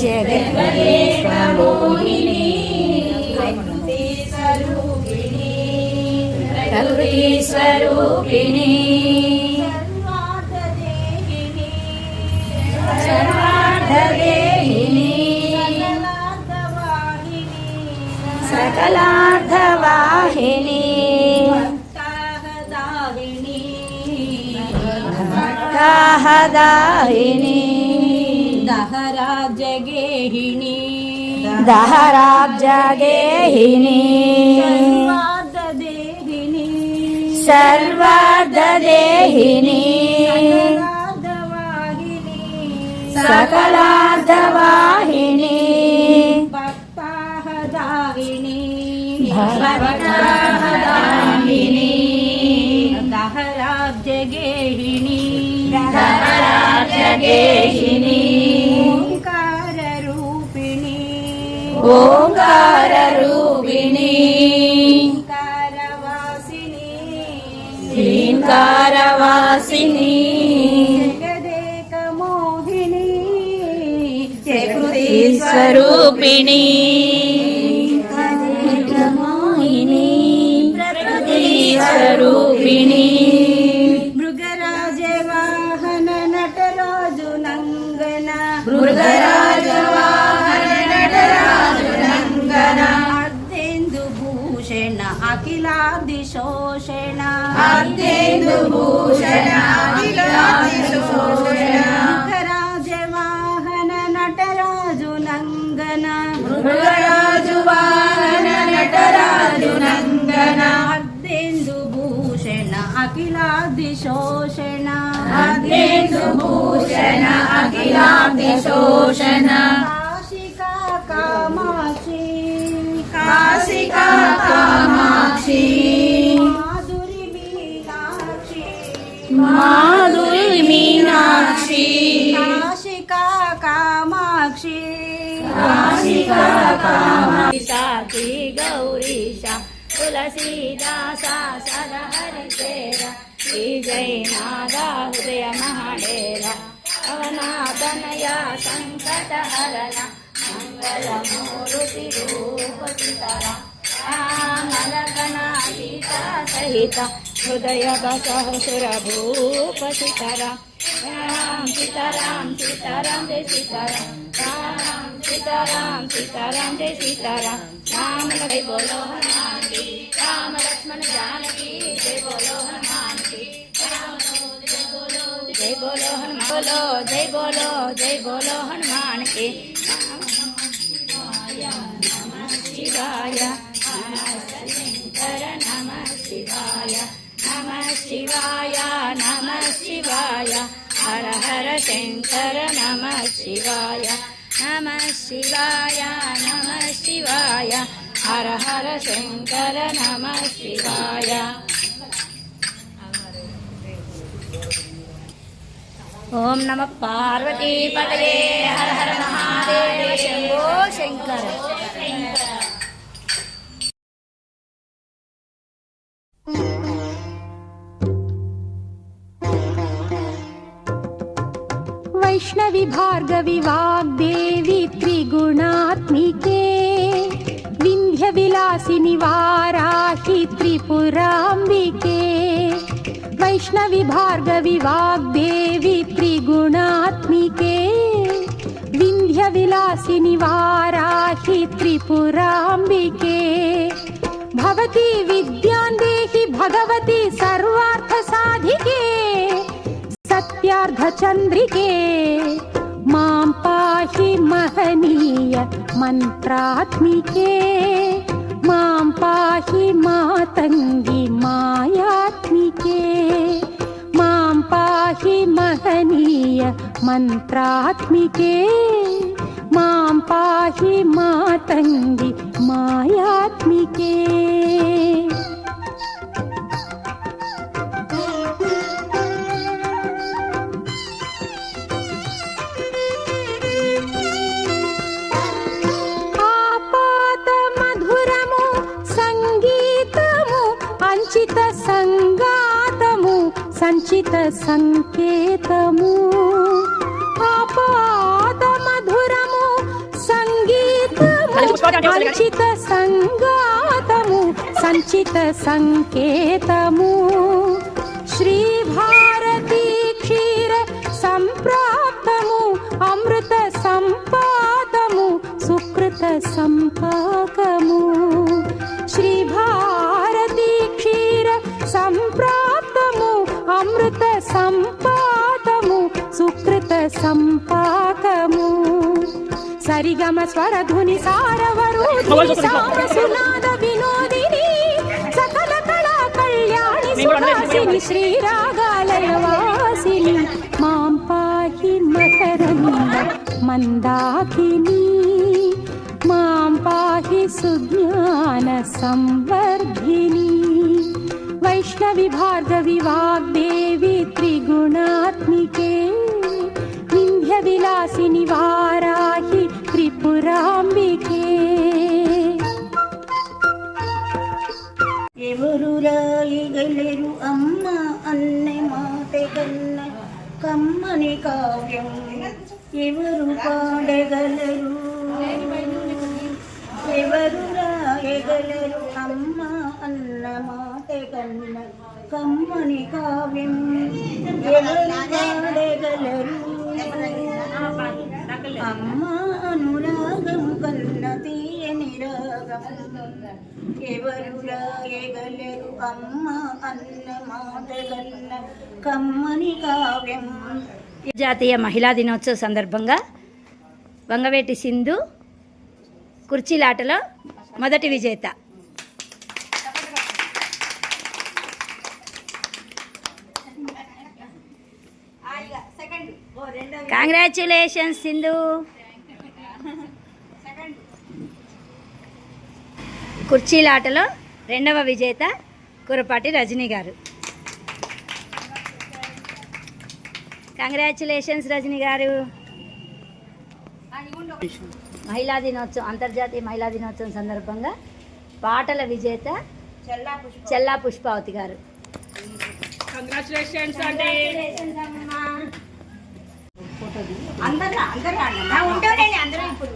जगदीश्वरोहिणी प्रकृति स्वरूपिणी सर्वार्थदेहिनी सकलार्थवाहिनी भक्ताहदाहिनी दहराब्जगेहिनी दहराब्जगेहिनी सर्वार्थदेहिनी सकलार्थवाहिनी भक्ताहदाहिनी भक्ताहदाहिनी दहराब्जगेहिनी दहराब्जगेहिनी ओंकाररूपिणी ओंकाररूपिणी ह्रींकारवासिनी जगदेकमोहिनी प्रकृति स्वरूपिणी जगदेकमोहिनी प्रकृति स्वरूपिणी मृगराजवाहन नटराजु नंगन मृगराजवाहन नटराजु नंगन अर्धेन्दुभूषण अखिलाब्धिशोषण अर्धेन्दुभूषण अखिलाब्धिशोषण मृगराजवाहन नटराजु नंगन मृगराजवाहन नटराजु नंगन अर्धेन्दुभूषण अखिलाब्धिशोषण अर्धेन्दुभूषण अखिलाब्धिशोषण काशिका कामाक्षी काशिका कामाक्षी माधुरी मीनाक्षी काशिका कामाक्षी काशिका कामाक्षी साकी गौरीशा तुलसीदासा सदा हरितेरा श्री जयनादा हृदय महाडेरा अवनातनया संकटहरण मंगलमूर्ति रूप सीतारा मलगणातीता सहिता हृदय सहस्रभूप सीताराम राम सीताराम सीताराम जय सीताराम राम सीताराम सीताराम जय सीताराम राम जय बोलो हनुमान की राम लक्ष्मण जानकी जय बोलो हनुमान की जय बोलो हनुमान बोलो जय बोलो हनुमान की नमः शिवाय नमः शिवाय नमः शिवाय नमः शिवाय हर हर शंकर नमः शिवाय नमः शिवाय नमः शिवाय हर हर शंकर नमः शिवाय ओम नमः पार्वती पतये हर हर महादेव शंभो शंकर वैष्णवी भार्गवी वाग्देवी त्रिगुणात्मिके विंध्य विलासिनी वाराही त्रिपुरांबिके वैष्णवी भार्गवी वाग्देवी त्रिगुणात्मिके विंध्य विलासिनी वाराही त्रिपुरांबिके भवती विद्यां देहि भगवती सर्वार्थ साधिके सत्यार्थ चंद्रिके मां पाहि महनीय मंत्रात्मिके मां पाहि मातंगी मायात्मिके मां पाहि महनीय मंत्रात्मिके मां पाहि मातंगी मायात्मिके సంచిత సంకేతము ఆపాద మధురము అంచిత సంగాతము సంచిత సంకేతము శ్రీ భారతీ క్షీర సంప్రాప్తము అమృత సంపాదము సుకృత సంపాకము శ్రీ భారతీ క్షీర సంప్రాప్తము అమృత సంపాదము సుకృత సంపాకము సరిగమ స్వరధుని సారవరుధి సామసునాద వినోదిని సకల కళా కళ్యాణి సుహాసిని శ్రీరాగాలయవాసిని మాం పాహి మకరంద మందాకిని మాం పాహి సుజ్ఞాన సంవర్ధిని వైష్ణవి భార్గవి వాగ్దేవి త్రిగుణాత్మికే వింధ్య విలాసిని వారాహి త్రిపురాంబికే ఎవరు రాయగలరు అమ్మ అన్నె మాటగన్న కమ్మని కావ్యం ఎవరు పాడగలరు ఎవరు రాయగలరు అమ్మ అన్న మాటగన్న కమ్మని కావ్యం ఎవరు పాడగలరు అమ్మ అనురాగం కన్న తీయని రాగం ఎవరు రాయగలరు అమ్మ అన్న మాట కన్న కమ్మని కావ్యం. జాతీయ మహిళా దినోత్సవ సందర్భంగా వంగవేటి సింధు కుర్చీలాటలో మొదటి విజేత. కంగ్రాచ్యులేషన్స్ సింధు. కుర్చీలాటలో రెండవ విజేత కురపాటి రజనీ గారు. కంగ్రాచ్యులేషన్స్ రజనీ గారు. మహిళా దినోత్సవం అంతర్జాతీయ మహిళా దినోత్సవం సందర్భంగా పాటల విజేత చెల్లా పుష్పావతి గారు. కంగ్రాచులేషన్స్ అండి. అందరూ ఉంటారండి అందరూ ఇప్పుడు